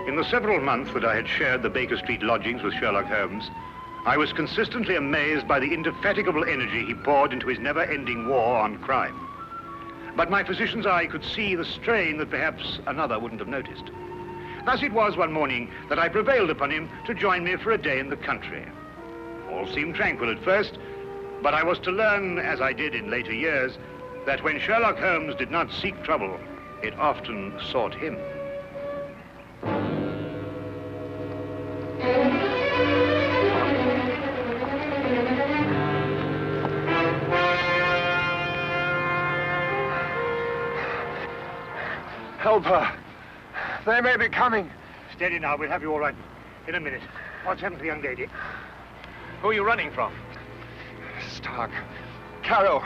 In the several months that I had shared the Baker Street lodgings with Sherlock Holmes, I was consistently amazed by the indefatigable energy he poured into his never-ending war on crime. But my physician's eye could see the strain that perhaps another wouldn't have noticed. Thus it was one morning that I prevailed upon him to join me for a day in the country. All seemed tranquil at first, but I was to learn, as I did in later years, that when Sherlock Holmes did not seek trouble, it often sought him. Help her. They may be coming. Steady now, we'll have you all right in a minute. What's happened to the young lady? Who are you running from? Stark. Carroll.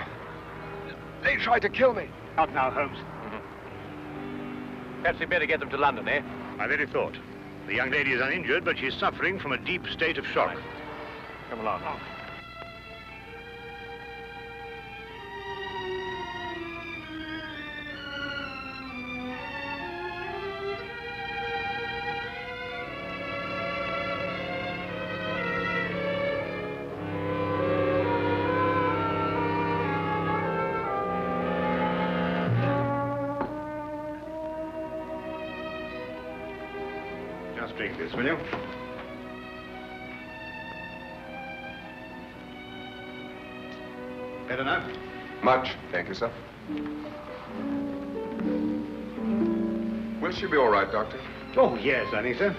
They tried to kill me. Out now, Holmes. Perhaps we'd better get them to London, eh? My very thought. The young lady is uninjured, but she's suffering from a deep state of shock. Right. Come along. Oh. Just drink this, will you? Better now? Much, thank you, sir. Will she be all right, Doctor? Oh, yes, I think so.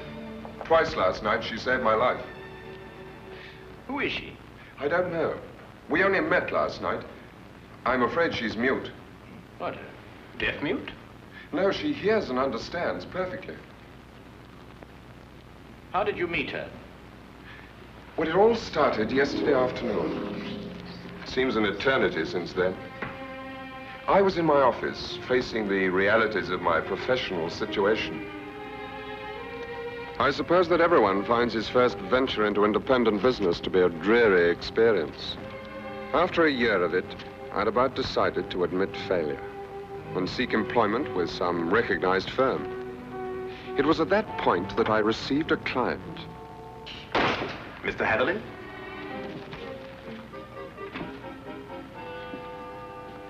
Twice last night, she saved my life. Who is she? I don't know. We only met last night. I'm afraid she's mute. What, deaf mute? No, she hears and understands perfectly. How did you meet her? Well, it all started yesterday afternoon. Seems an eternity since then. I was in my office, facing the realities of my professional situation. I suppose that everyone finds his first venture into independent business to be a dreary experience. After a year of it, I'd about decided to admit failure and seek employment with some recognized firm. It was at that point that I received a client. Mr. Hatherley?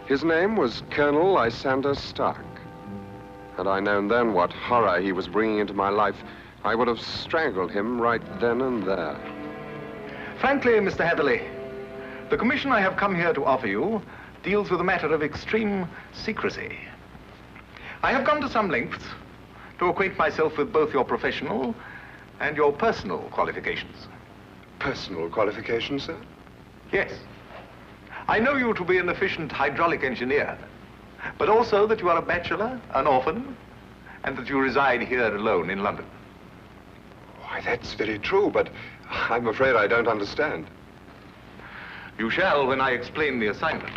His name was Colonel Lysander Stark. Had I known then what horror he was bringing into my life, I would have strangled him right then and there. Frankly, Mr. Hatherley, the commission I have come here to offer you deals with a matter of extreme secrecy. I have gone to some lengths to acquaint myself with both your professional and your personal qualifications. Personal qualifications, sir? Yes. I know you to be an efficient hydraulic engineer, but also that you are a bachelor, an orphan, and that you reside here alone in London. Why, that's very true, but I'm afraid I don't understand. You shall when I explain the assignment.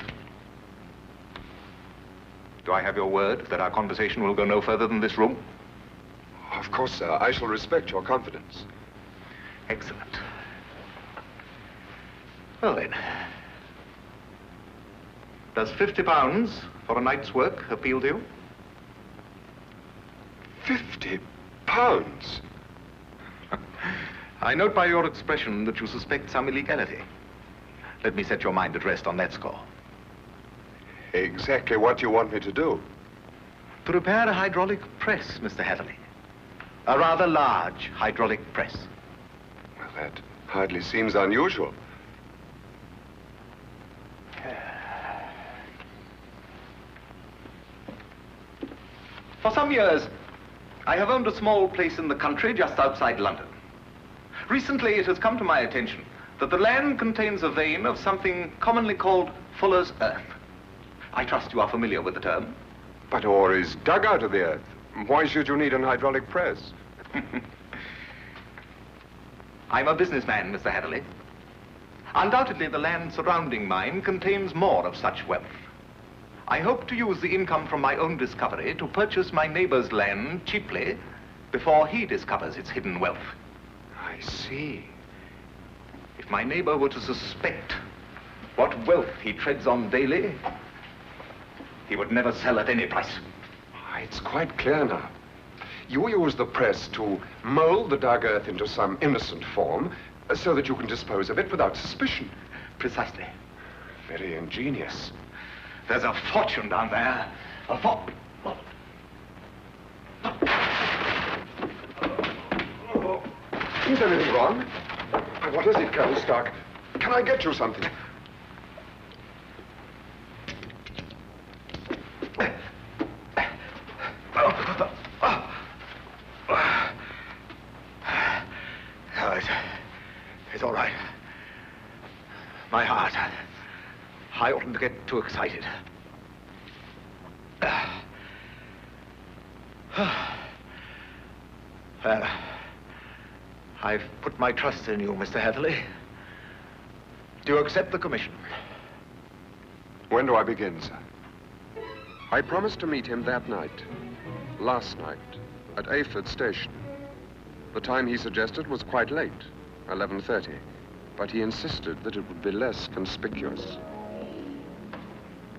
Do I have your word that our conversation will go no further than this room? Of course, sir. I shall respect your confidence. Excellent. Well then, does £50 for a night's work appeal to you? £50? I note by your expression that you suspect some illegality. Let me set your mind at rest on that score. Exactly what you want me to do? To repair a hydraulic press, Mr. Hatherley. A rather large hydraulic press. Well, that hardly seems unusual. For some years, I have owned a small place in the country just outside London. Recently, it has come to my attention that the land contains a vein of something commonly called fuller's earth. I trust you are familiar with the term. But ore is dug out of the earth. Why should you need an hydraulic press? I'm a businessman, Mr. Hatherley. Undoubtedly, the land surrounding mine contains more of such wealth. I hope to use the income from my own discovery to purchase my neighbor's land cheaply before he discovers its hidden wealth. I see. If my neighbor were to suspect what wealth he treads on daily, he would never sell at any price. It's quite clear now. You use the press to mold the dug earth into some innocent form so that you can dispose of it without suspicion. Precisely. Very ingenious. There's a fortune down there. A fortune. Is anything wrong? What is it, Colonel Stark? Can I get you something? It's all right. My heart. I oughtn't to get too excited. Well, I've put my trust in you, Mr. Hatherley. Do you accept the commission? When do I begin, sir? I promised to meet him that night, last night, at Ayford Station. The time he suggested was quite late, 11:30, but he insisted that it would be less conspicuous.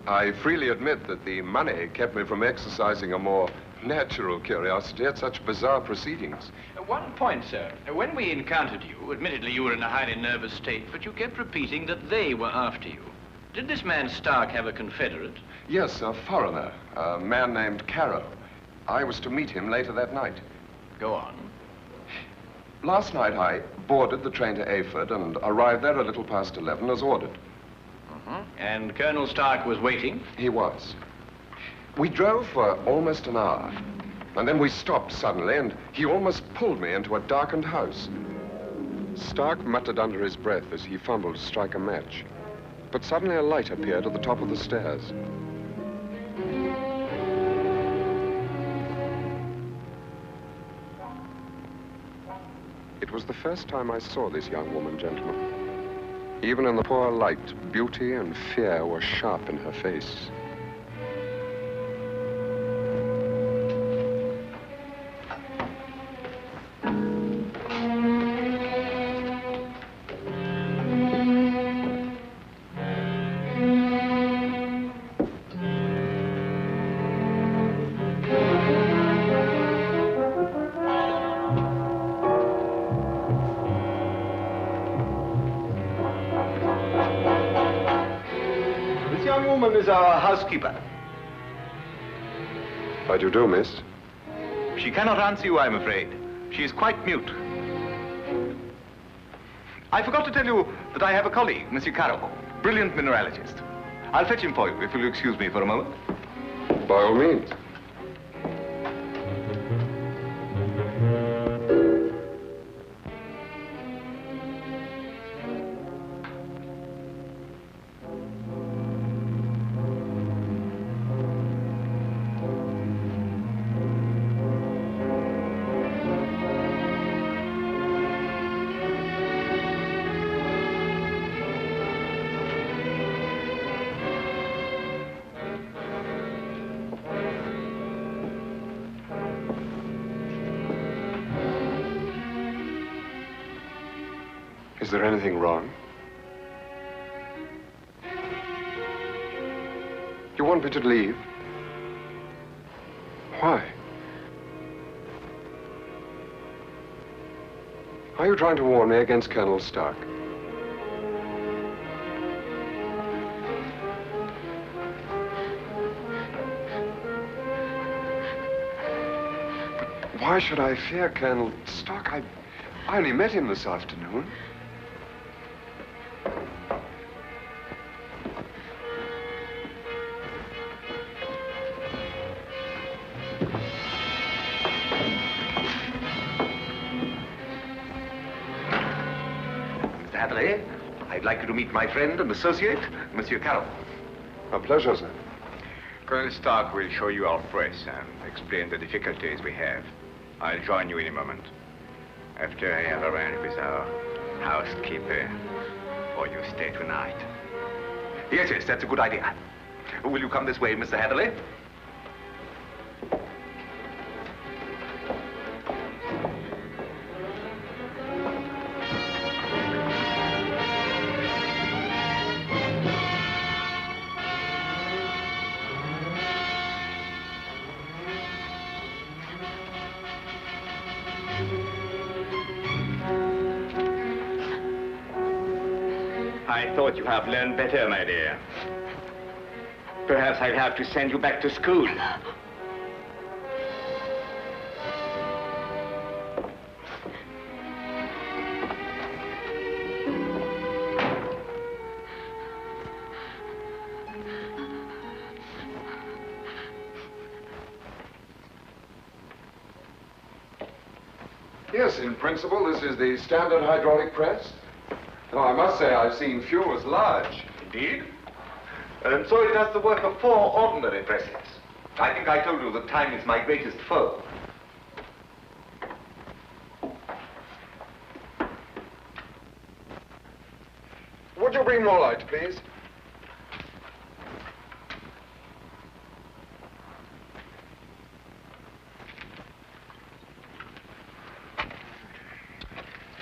I freely admit that the money kept me from exercising a more natural curiosity at such bizarre proceedings. One point, sir. When we encountered you, admittedly you were in a highly nervous state, but you kept repeating that they were after you. Did this man Stark have a confederate? Yes, a foreigner, a man named Carrow. I was to meet him later that night. Go on. Last night I boarded the train to Ayford and arrived there a little past 11 as ordered. And Colonel Stark was waiting? He was. We drove for almost an hour, and then we stopped suddenly, and he almost pulled me into a darkened house. Stark muttered under his breath as he fumbled to strike a match. But suddenly a light appeared at the top of the stairs. It was the first time I saw this young woman, gentlemen. Even in the poor light, beauty and fear were sharp in her face. Is our housekeeper. How do you do, miss? She cannot answer you, I'm afraid. She is quite mute. I forgot to tell you that I have a colleague, Monsieur Carrow, brilliant mineralogist. I'll fetch him for you, if you'll excuse me for a moment. By all means. Is there anything wrong? You want me to leave? Why? Are you trying to warn me against Colonel Stark? But why should I fear Colonel Stark? I only met him this afternoon. I'd like you to meet my friend and associate, Monsieur Carrow. A pleasure, sir. Colonel Stark will show you our press and explain the difficulties we have. I'll join you in a moment. After I have arranged with our housekeeper for your stay tonight. Yes, that's a good idea. Will you come this way, Mr. Hatherley? I thought you have learned better, my dear. Perhaps I'll have to send you back to school. Yes, in principle, this is the standard hydraulic press. Though I must say I've seen few as large. Indeed? And so it does the work of 4 ordinary presses. I think I told you that time is my greatest foe. Would you bring more light, please?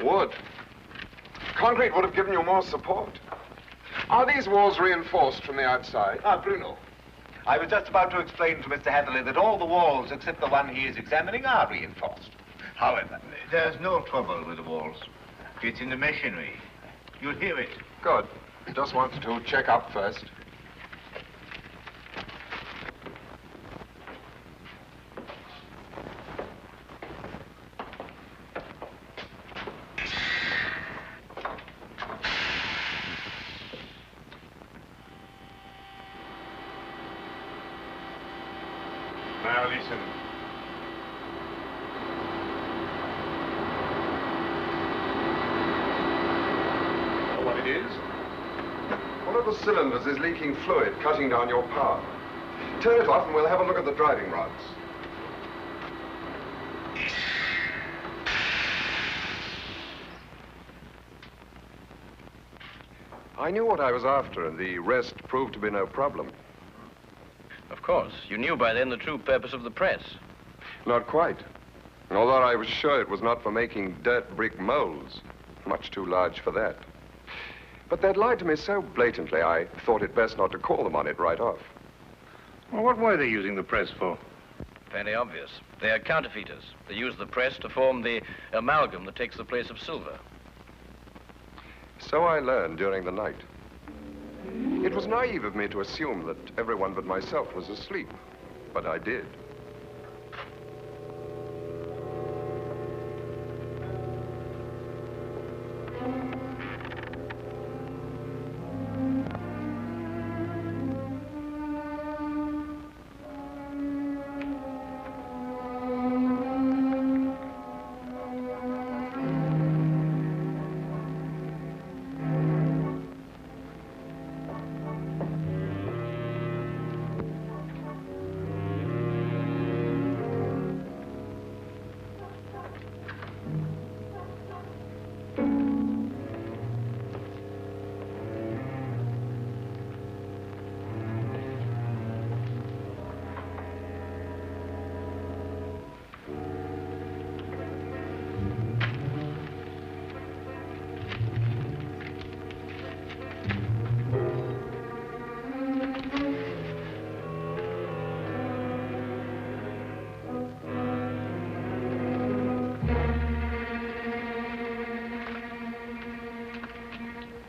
Wood. Concrete would have given you more support. Are these walls reinforced from the outside? Ah, Bruno. I was just about to explain to Mr. Hadley that all the walls except the one he is examining are reinforced. However, There's no trouble with the walls. It's in the machinery. You'll hear it. Good. Just wanted to check up first. Now listen. Know what it is? One of the cylinders is leaking fluid, cutting down your power. Turn it off and we'll have a look at the driving rods. I knew what I was after, and the rest proved to be no problem. Of course, you knew by then the true purpose of the press. Not quite. Although I was sure it was not for making dirt brick molds. Much too large for that. But they'd lied to me so blatantly, I thought it best not to call them on it right off. Well, what were they using the press for? Fairly obvious. They are counterfeiters. They use the press to form the amalgam that takes the place of silver. So I learned during the night. It was naive of me to assume that everyone but myself was asleep, but I did.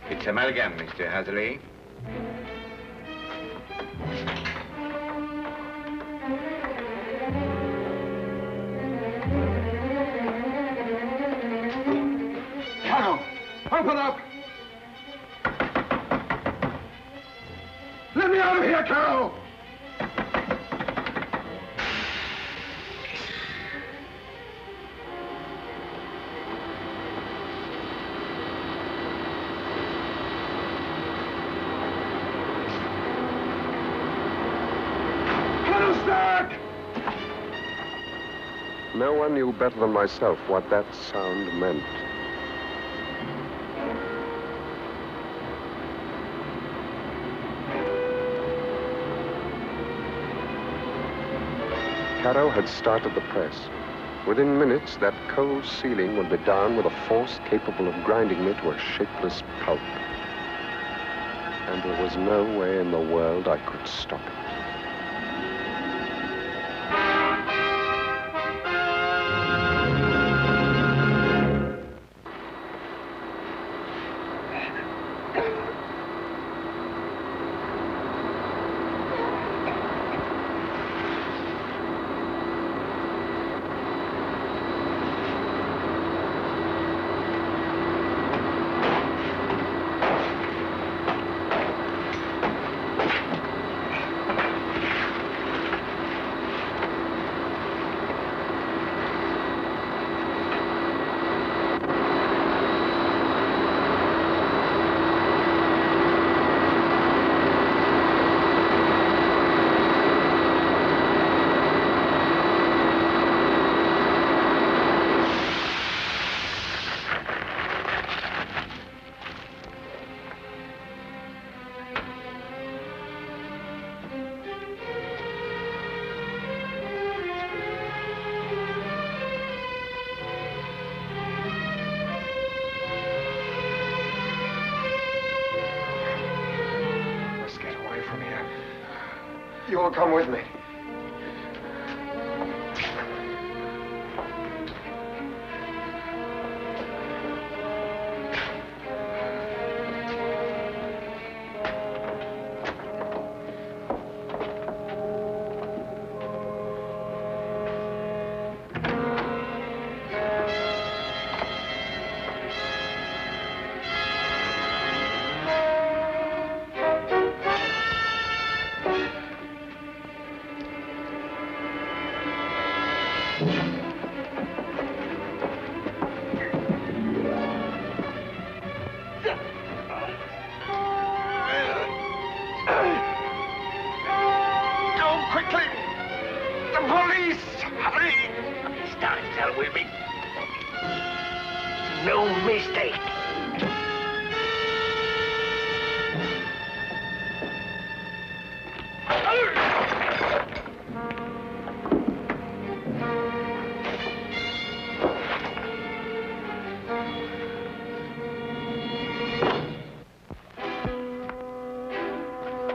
It's amalgam, Mr. Hadley. Carol, open up! Let me out of here, Carol! No one knew better than myself what that sound meant. Caro had started the press. Within minutes, that cold ceiling would be down with a force capable of grinding me to a shapeless pulp. And there was no way in the world I could stop it. You'll come with me.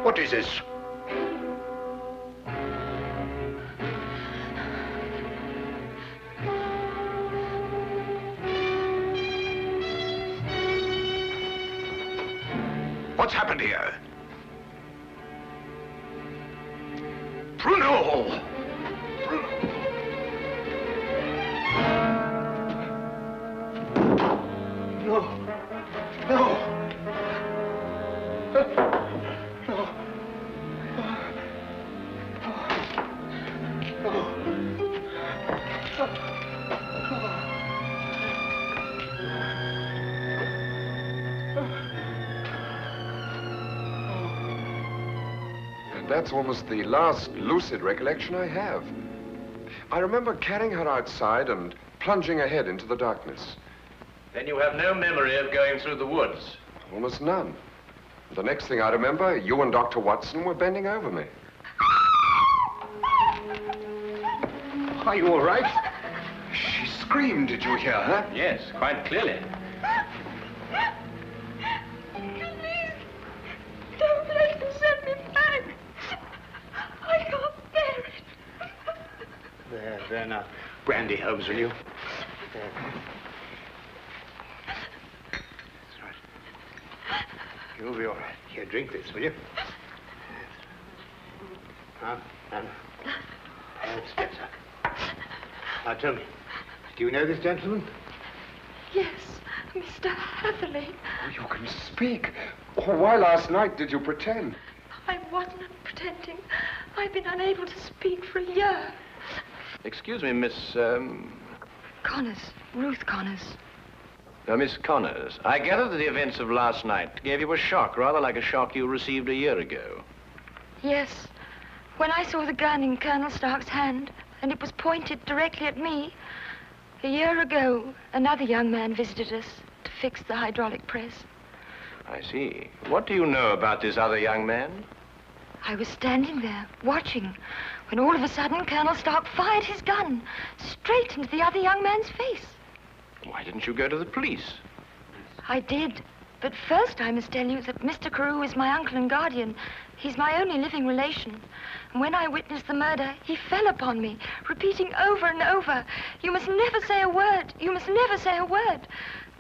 What is this? What's happened here? Bruno! No. No. That's almost the last lucid recollection I have. I remember carrying her outside and plunging ahead into the darkness. Then you have no memory of going through the woods? Almost none. The next thing I remember, you and Dr. Watson were bending over me. Are you all right? She screamed, did you hear her? Yes, quite clearly. Please, don't let them send me back. I can't bear it. There now. Brandy, Holmes, will you? There. That's right. You'll be all right. Here, drink this, will you? Now, Spencer. Now, tell me, do you know this gentleman? Yes, Mr. Hatherley. Oh, you can speak. Oh, why last night did you pretend? I wasn't pretending. I've been unable to speak for a year. Excuse me, Miss, Connors, Ruth Connors. Miss Connors. I gather that the events of last night gave you a shock, rather like a shock you received a year ago. Yes. When I saw the gun in Colonel Stark's hand, and it was pointed directly at me, a year ago, another young man visited us to fix the hydraulic press. I see. What do you know about this other young man? I was standing there, watching, when all of a sudden Colonel Stark fired his gun straight into the other young man's face. Why didn't you go to the police? I did. But first I must tell you that Mr. Carew is my uncle and guardian. He's my only living relation. And when I witnessed the murder, he fell upon me, repeating over and over, "You must never say a word. You must never say a word."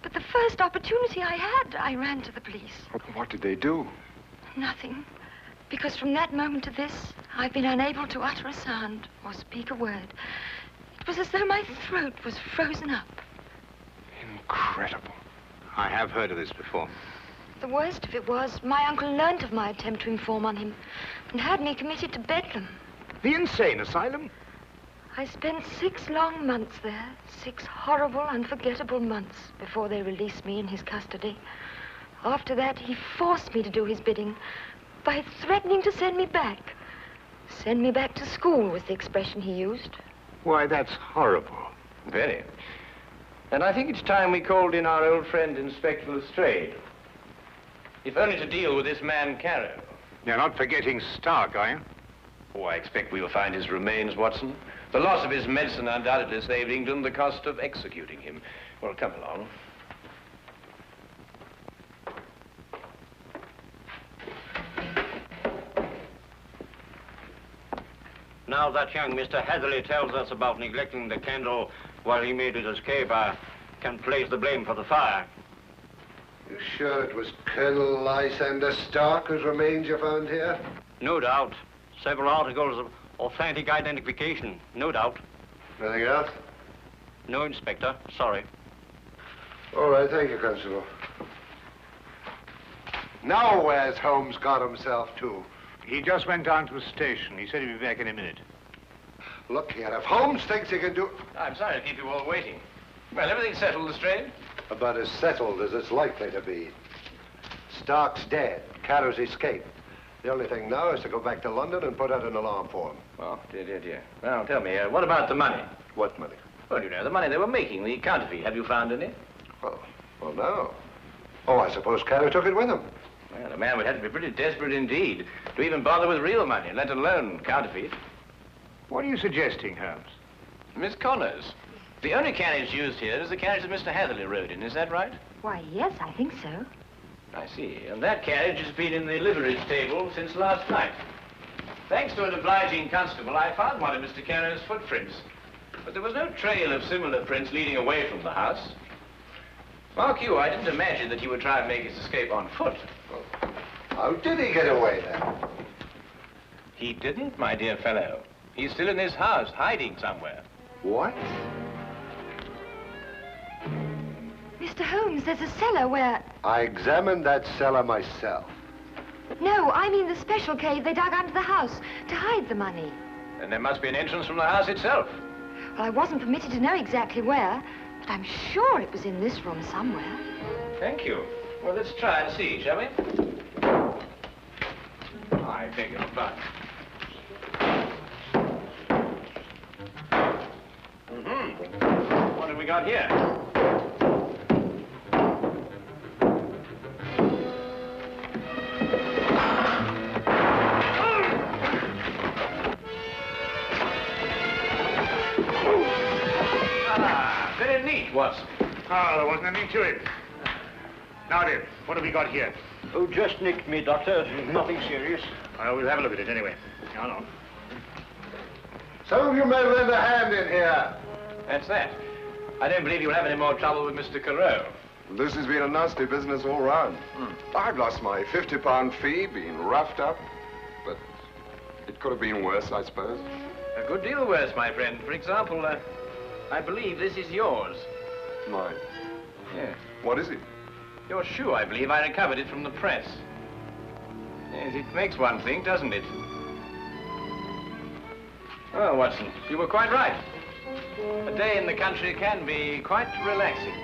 But the first opportunity I had, I ran to the police. What did they do? Nothing. Because from that moment to this, I've been unable to utter a sound or speak a word. It was as though my throat was frozen up. Incredible. I have heard of this before. The worst of it was, my uncle learned of my attempt to inform on him and had me committed to Bedlam. The insane asylum? I spent 6 long months there, 6 horrible, unforgettable months before they released me in his custody. After that, he forced me to do his bidding by threatening to send me back. Send me back to school was the expression he used. Why, that's horrible. Very. And I think it's time we called in our old friend, Inspector Lestrade. If only to deal with this man, Carew. You're not forgetting Stark, are you? Oh, I expect we'll find his remains, Watson. The loss of his medicine undoubtedly saved England the cost of executing him. Well, come along. now that young Mr. Heatherly tells us about neglecting the candle while he made his escape, I can place the blame for the fire. You sure it was Colonel Lysander Stark whose remains you found here? No doubt. Several articles of authentic identification, no doubt. Anything else? No, Inspector. Sorry. All right, thank you, Constable. Now where's Holmes got himself to? He just went down to the station. He said he'd be back in a minute. Look here, if Holmes thinks he can do... I'm sorry to keep you all waiting. Well, everything's settled, Lestrade? About as settled as it's likely to be. Stark's dead. Carter's escaped. The only thing now is to go back to London and put out an alarm for him. Oh, dear. Well, tell me, what about the money? What money? Well, you know, the money they were making, the counterfeit. Have you found any? Well, no. Oh, I suppose Carter took it with him. Well, the man would have to be pretty desperate indeed to even bother with real money, let alone counterfeit. What are you suggesting, Holmes? Miss Connors, the only carriage used here is the carriage that Mr. Heatherly rode in. Is that right? Why, yes, I think so. I see. And that carriage has been in the livery stable since last night. Thanks to an obliging constable, I found one of Mr. Carter's footprints. But there was no trail of similar prints leading away from the house. Mark you, I didn't imagine that he would try and make his escape on foot. Well, how did he get away, then? He didn't, my dear fellow. He's still in this house, hiding somewhere. What? Mr. Holmes, there's a cellar where... I examined that cellar myself. No, I mean the special cave they dug under the house to hide the money. Then there must be an entrance from the house itself. Well, I wasn't permitted to know exactly where, but I'm sure it was in this room somewhere. Thank you. Well, let's try and see, shall we? I beg your pardon. What have we got here? Very neat, Watson. Oh, there wasn't anything to it. Now then, what have we got here? Oh, just nicked me, Doctor. Nothing serious. We'll have a look at it anyway. Hold on. Some of you may lend a hand in here. That's that. I don't believe you'll have any more trouble with Mr. Carew. This has been a nasty business all round. I've lost my £50 fee, been roughed up, but it could have been worse, I suppose. A good deal worse, my friend. For example, I believe this is yours. Mine? Yes. What is it? Your shoe, I believe. I recovered it from the press. Yes, it makes one think, doesn't it? Well, Watson, you were quite right. A day in the country can be quite relaxing.